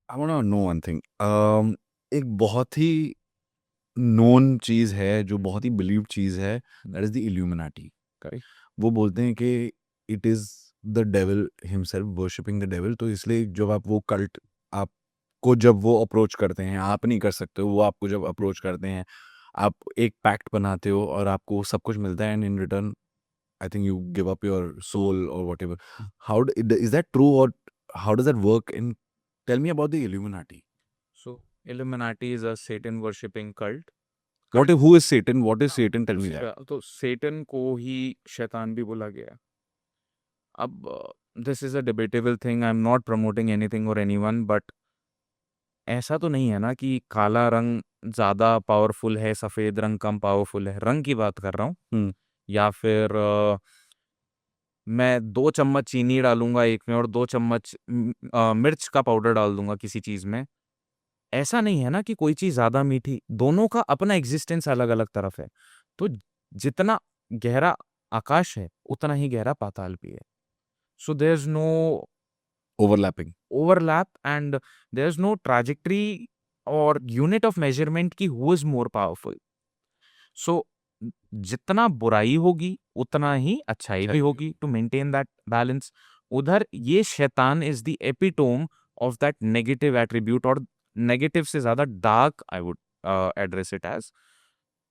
I want to know one thing. एक बहुत ही known चीज़ है, जो बहुत ही बिलीव्ड चीज़ है, that is the illuminati. Correct. वो बोलते हैं कि it is the devil himself worshipping the devil. तो इसलिए जब आप वो कल्ट, आपको जब वो अप्रोच करते हैं, आप नहीं कर सकते हो, वो आपको जब अप्रोच करते हैं, आप एक पैक्ट बनाते हो और आपको सब कुछ मिलता है, and in return I think you give up your soul और whatever. How is that true, और how does that work in, tell me about the Illuminati. So Illuminati is a Satan worshipping cult. What Cult. is, who is Satan? What is Satan? Tell me that. तो सेटन को ही शैतान भी बोला गया है। अब this is a debatable thing, I am not promoting anything और anyone, but ऐसा तो नहीं है ना कि काला रंग ज्यादा पावरफुल है, सफेद रंग कम पावरफुल है। रंग की बात कर रहा हूँ। हम्म। या फिर मैं 2 चम्मच चीनी डालूंगा एक में और 2 चम्मच मिर्च का पाउडर डाल दूंगा किसी चीज में। ऐसा नहीं है ना कि कोई चीज ज्यादा मीठी, दोनों का अपना एग्जिस्टेंस अलग अलग तरफ है। तो जितना गहरा आकाश है उतना ही गहरा पाताल भी है। So there is no Overlapping. Overlap and there is no trajectory और यूनिट ऑफ मेजरमेंट की who is more powerful. So जितना बुराई होगी उतना ही अच्छाई भी होगी, टू मेंटेन दैट बैलेंस। उधर ये शैतान is the epitome of that negative attribute, और नेगेटिव से ज्यादा dark I would address it as.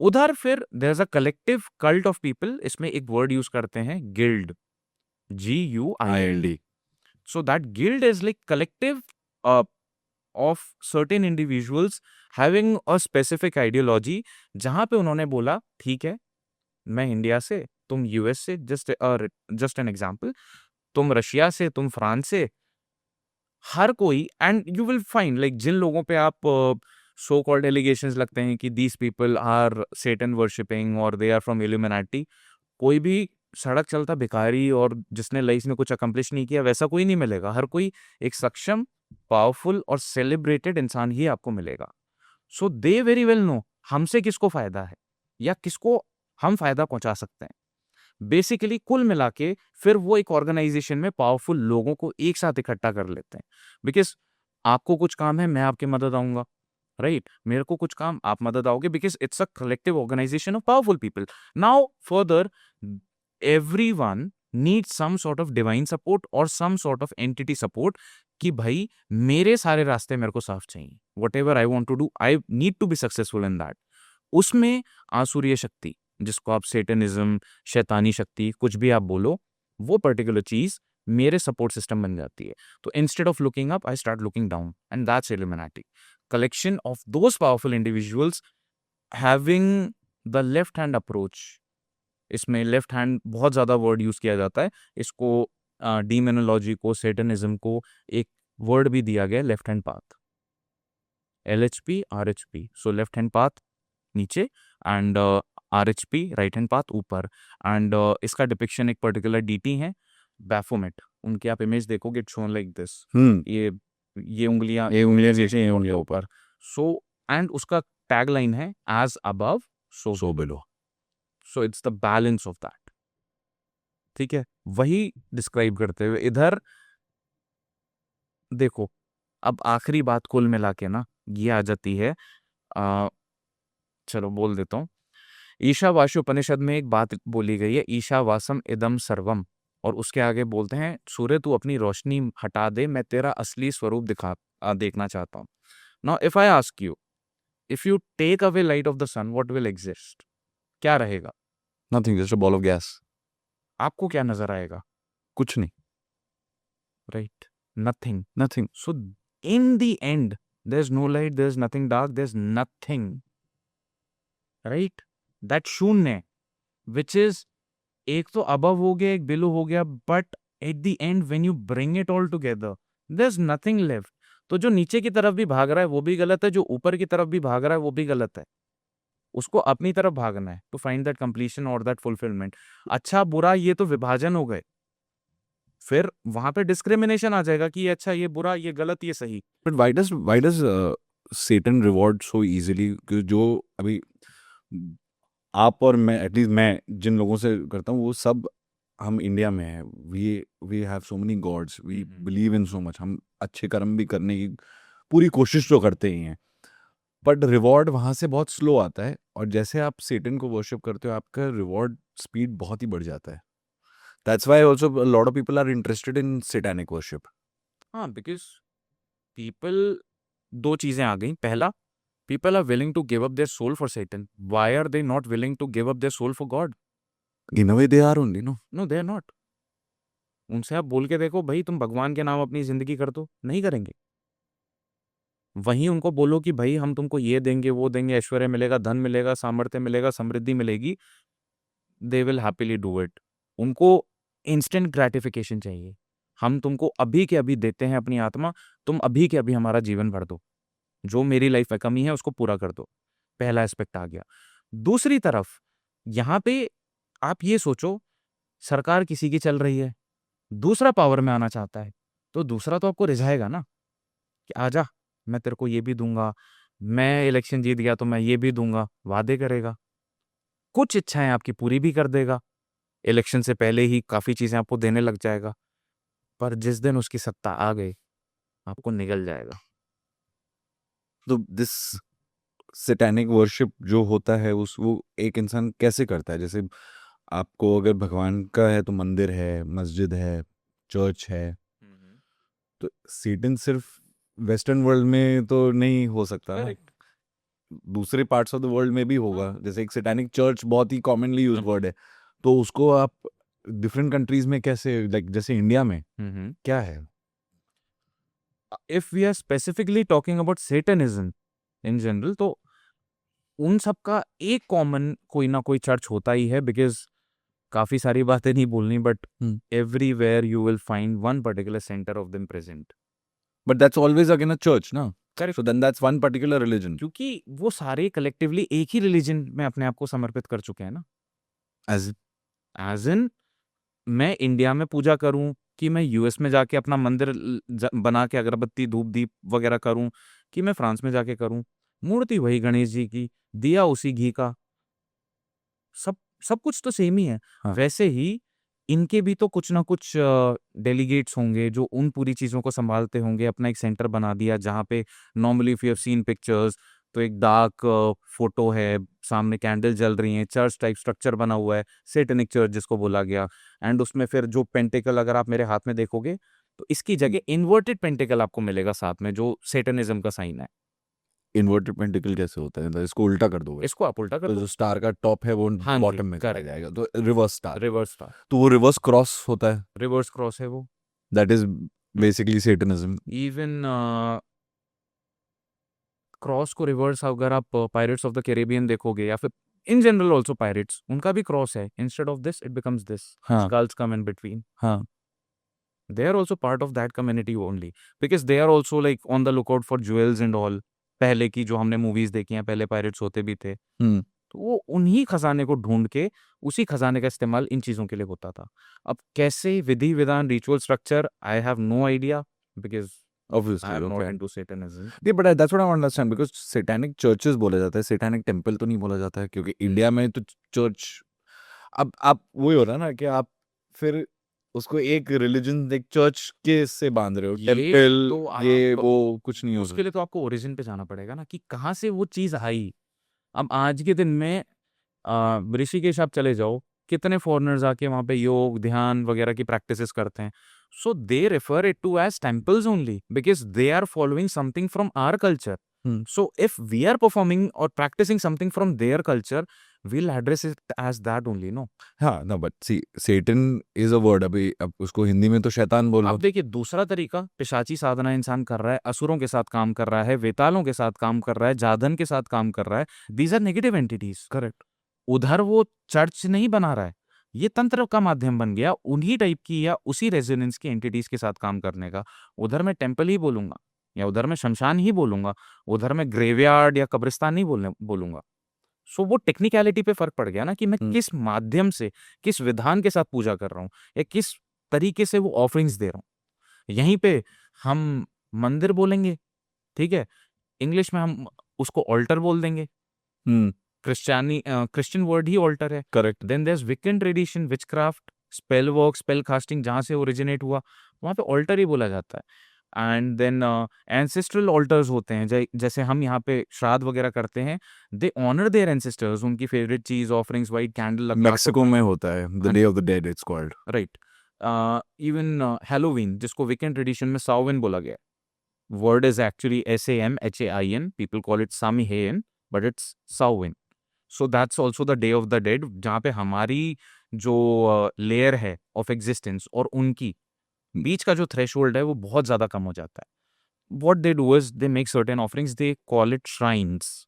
उधर फिर there is a collective cult of people, इसमें एक वर्ड यूज करते हैं guild, GUILD। ILD. So that guild is like collective uh, of certain individuals having a specific ideology, जहां पे उन्होंने बोला ठीक है, मैं इंडिया से, तुम यूएस से, जस्ट एन एग्जांपल, तुम रशिया से, तुम फ्रांस से, हर कोई। And you will find like जिन लोगों पे आप सो कॉल्ड एलिगेशंस लगते हैं कि these people are Satan worshipping और दे आर फ्रॉम इल्यूमिनाटी, कोई भी सड़क चलता भिखारी और जिसने लाइफ में कुछ अकम्प्लिश नहीं किया वैसा कोई नहीं मिलेगा। हर कोई एक सक्षम, पावरफुल और सेलिब्रेटेड इंसान ही आपको मिलेगा। सो दे वेरी वेल नो हमसे किसको फायदा है या किसको हम फायदा पहुंचा सकते हैं। बेसिकली कुल मिला के फिर वो एक ऑर्गेनाइजेशन में पावरफुल लोगों को एक साथ इकट्ठा कर लेते हैं। बिकॉज आपको कुछ काम है, मैं आपकी मदद आऊंगा, राइट? मेरे को कुछ काम, आप मदद आओगे, because it's a collective organisation of powerful people. Now further everyone needs some sort of divine support or some sort of entity support कि भाई मेरे सारे रास्ते मेरे को साफ चाहिए, whatever I want to do I need to be successful in that. उसमें आसुरीय शक्ति, जिसको आप सेटनिज्म, शैतानी शक्ति, कुछ भी आप बोलो, वो पर्टिकुलर चीज मेरे सपोर्ट सिस्टम बन जाती है। तो instead of looking up I start looking down, and that's illuminati, collection of those powerful individuals having the left hand approach। इसमें लेफ्ट हैंड बहुत ज्यादा वर्ड यूज किया जाता है। इसको डीमोनोलॉजी को, सेटनिज्म को एक वर्ड भी दिया गया, left hand path, LHP RHP। So left hand path नीचे and RHP right hand path ऊपर। एंड इसका डिपिक्शन एक पर्टिकुलर डीटी है, बैफोमेट। उनकी आप इमेज देखोगे, it shown like this, hmm. ये उंगलियां, ये उंगलियां जैसे, ये उंगलियां ऊपर। सो एंड उसका टैग लाइन है as above so so below. Below. So it's the balance of that. ठीक है, वही डिस्क्राइब करते हुए इधर देखो। अब आखिरी बात कुल मिला के ना ये आ जाती है, आ, चलो बोल देता हूँ। ईशावास्य उपनिषद में एक बात बोली गई है, ईशावासम इदम सर्वम, और उसके आगे बोलते हैं सूर्य तू अपनी रोशनी हटा दे, मैं तेरा असली स्वरूप देखना चाहता हूँ। Now if I ask you, if you take away light of the sun, what will exist? क्या रहेगा? Nothing, just a ball of gas. आपको क्या नजर आएगा? कुछ नहीं। Right, nothing. Nothing. So in the end, there's no light, there's nothing dark, there's nothing, right? That शून्य, which is एक तो above हो गया, एक below हो गया, but at the end when you bring it all together, there's nothing left। तो जो नीचे की तरफ भी भाग रहा है वो भी गलत है, जो ऊपर की तरफ भी भाग रहा है वो भी गलत है। उसको अपनी तरफ भागना है टू फाइंड दैट कंप्लीशन और दैट फुलफिलमेंट। अच्छा बुरा ये तो विभाजन हो गए, फिर वहां पे डिस्क्रिमिनेशन आ जाएगा कि ये अच्छा, ये बुरा, ये गलत, ये सही। But why does Satan reward so easily? जो अभी आप और मैं, एटलीस्ट मैं जिन लोगों से करता हूँ, वो सब हम इंडिया में हैं। We we have so many gods, we believe in so much. हम अच्छे कर्म भी करने की पूरी कोशिश तो करते ही हैं, बट रिवॉर्ड वहां से बहुत स्लो आता है, और जैसे आप सेटन को वर्शिप करते हो आपका रिवॉर्ड स्पीड बहुत ही बढ़ जाता है. That's why also a lot of people are interested in satanic worship. हाँ, बिकॉज पीपल, दो चीजें आ गई. पहला, people are willing to give up their soul for Satan. Why are they not willing to give up their soul for God? In a way they are only, no. No, they are not. उनसे आप बोल के देखो भाई तुम भगवान के नाम अपनी जिंदगी कर दो, नहीं करेंगे. वहीं उनको बोलो कि भाई हम तुमको ये देंगे वो देंगे, ऐश्वर्य मिलेगा, धन मिलेगा, सामर्थ्य मिलेगा, समृद्धि मिलेगी, they will happily do it. उनको इंस्टेंट ग्रेटिफिकेशन चाहिए. हम तुमको अभी के अभी देते हैं अपनी आत्मा, तुम अभी के अभी हमारा जीवन भर दो, जो मेरी लाइफ में कमी है उसको पूरा कर दो. पहला एस्पेक्ट आ गया. दूसरी तरफ यहाँ पे आप ये सोचो, सरकार किसी की चल रही है, दूसरा पावर में आना चाहता है, तो दूसरा तो आपको रिझाएगा ना कि आजा, मैं तेरे को ये भी दूंगा, मैं इलेक्शन जीत गया तो मैं ये भी दूंगा, वादे करेगा, कुछ इच्छाएं आपकी पूरी भी कर देगा, इलेक्शन से पहले ही काफी चीजें आपको देने लग जाएगा, पर जिस दिन उसकी सत्ता आ गई आपको निगल जाएगा. तो दिस सैटेनिक वर्शिप जो होता है उस वो एक इंसान कैसे करता है? जैसे आपको अगर भगवान का है तो मंदिर है, मस्जिद है, चर्च है, तो सैटन सिर्फ वेस्टर्न वर्ल्ड में तो नहीं हो सकता ना, करेक्ट. दूसरे पार्ट्स ऑफ द वर्ल्ड में भी होगा. हाँ. जैसे एक सैटेनिक चर्च बहुत ही कॉमनली यूज वर्ड है, तो उसको आप डिफरेंट कंट्रीज में कैसे, लाइक जैसे इंडिया में क्या है? If we are specifically talking about Satanism in general, तो उन सब का एक कॉमन कोई ना कोई चर्च होता ही है. बिकॉज काफी सारी बातें नहीं बोलनी, but everywhere you will find one particular centre of them present. But that's always again a church ना, correct. So then that's one particular religion. क्योंकि वो सारे कलेक्टिवली एक ही रिलीजन में अपने आप को समर्पित कर चुके हैं ना. एज एज इन, मैं इंडिया में पूजा करूं, कि मैं यूएस में जाके अपना मंदिर बना के अगरबत्ती धूप दीप वगैरह करूं, कि मैं फ्रांस में जाके करूं, मूर्ति वही गणेश जी की, दिया उसी घी का, सब सब कुछ तो सेम ही है. हाँ. वैसे ही इनके भी तो कुछ ना कुछ डेलीगेट्स होंगे जो उन पूरी चीज़ों को संभालते होंगे. अपना एक सेंटर बना दिया जहाँ पे normally if you have seen pictures, तो एक डार्क फोटो है, सामने कैंडल जल रही हैं, चर्च टाइप स्ट्रक्चर बना हुआ है, सेटनिक चर्च जिसको बोला गया. एंड उसमें फिर जो पेंटिकल अगर आप मेरे हाथ में देखोगे तो इसकी जगह इन्वर्टेड पेंटिकल आपको मिलेगा साथ में, जो सेटनिज्म का साइन है. इन्वर्टेड पेंटिकल कैसे होता है? मतलब इसको उल्टा कर दोगे इसको आप उल्टा कर तो दो. जो स्टार का टॉप है वो हाँ जी, बॉटम में चला correct. जाएगा, तो रिवर्स स्टार. रिवर्स स्टार, तो वो रिवर्स क्रॉस होता है, रिवर्स क्रॉस है वो. That is basically satanism. Even cross को रिवर्स अगर आप पायरेट्स ऑफ द कैरिबियन देखोगे, या फिर इन जनरल ऑल्सो पायरेट्स, उनका भी क्रॉस है. Instead of this it becomes this, हाँ. Skulls come in between. हाँ. They are also part of that community only, because they are also like on the lookout for jewels and all. पहले की जो हमने movies देखी हैं, पहले pirates होते भी थे, तो वो उन्हीं खजाने को ढूंढ के उसी खजाने का इस्तेमाल इन चीजों के लिए होता था. अब कैसे, विधि विधान, ritual structure, I have no idea, because Obviously, I am not okay. Into satanism. Yeah, but that's what I want to understand, because satanic churches बोला जाता है, satanic temple तो नहीं बोला जाता है, क्योंकि इंडिया में तो चर्च, अब आप वही हो रहा है ना कि आप फिर उसको एक रिलीजन, एक चर्च के से बांध रहे हो. ये टेम्पल तो ये आप, वो कुछ नहीं हो उसके लिए तो आपको ओरिजिन पे जाना पड़ेगा ना, कि कहाँ से वो चीज आई. अब आज के दिन में ऋषिकेश आप चले जाओ, कितने फॉरेनर्स आके वहाँ पे योग ध्यान वगैरह की प्रैक्टिसेस करते हैं. So they refer it to as temples only, because they are following something from our culture. सकता. So if we are performing or practicing something from their culture, we'll address it as that only, no? हाँ ना, but see Satan is a word. अभी अब उसको हिंदी में तो शैतान बोलो. अब देखिए, दूसरा तरीका पिशाची साधना इंसान कर रहा है, असुरों के साथ काम कर रहा है, वेतालों के साथ काम कर रहा है, जाधन के साथ काम कर रहा है. These are negative entities. Correct. उधर वो चर्च नहीं बना रहा है, ये तंत्र का माध्यम बन गया उन्हीं टाइप की या उसी रेजोनेंस की एंटिटीज के साथ काम करने का. उधर मैं टेम्पल ही बोलूंगा, या उधर मैं शमशान ही बोलूंगा, उधर मैं ग्रेवयार्ड या कब्रिस्तान नहीं बोलूंगा. सो वो टेक्निकलिटी पे फर्क पड़ गया ना, कि मैं किस माध्यम से, किस विधान के साथ पूजा कर रहा हूँ, या किस तरीके से वो ऑफरिंग्स दे रहा हूँ. यहीं पे हम मंदिर बोलेंगे, ठीक है, इंग्लिश में हम उसको ऑल्टर बोल देंगे. क्रिश्चियन वर्ड ही ऑल्टर है. Correct. Then there is Wiccan tradition, witchcraft, spell work, spell casting, जहां से ओरिजिनेट हुआ, वहां पे ऑल्टर ही बोला जाता है. एंड देन एंसेस्ट्रल ऑल्टर्स होते हैं, जैसे हम यहाँ पे श्राद्ध वगैरह करते हैं, दे ऑनर देयर एंसेस्टर्स, उनकी फेवरेट चीज ऑफरिंग्स, वाइट कैंडल लगा मेक्सिको में होता है द हाँ day of the dead it's called. Right. Even Halloween, जिसको वीकेंड ट्रेडिशन में साउविन बोला गया, word is actually SAMHAIN, people call it Samhain, but it's Samhain. So that's also the day of the dead, जहाँ पे हमारी जो layer है of existence और उनकी बीच का जो थ्रेशोल्ड है वो बहुत ज्यादा कम हो जाता है। What they do is they make certain offerings, they call it shrines.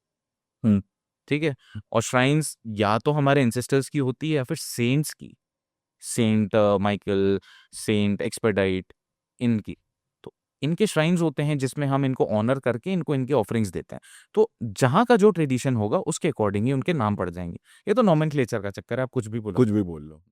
Hmm. ठीक है, और श्राइन्स या तो हमारे एंसेस्टर्स की होती है या फिर सेंट्स की, सेंट माइकल, सेंट एक्सपेडाइट, इनकी। तो इनके श्राइन्स होते हैं जिसमें हम इनको ऑनर करके इनको इनके ऑफरिंग्स देते हैं। तो जहाँ का जो ट्रेडिशन होगा उसके अकॉर्डिंग ही उनके नाम पड़ जाएंगे। ये तो नॉमेनक्लेचर का चक्कर है, आप कुछ भी बोलो। कुछ भी बोल लो।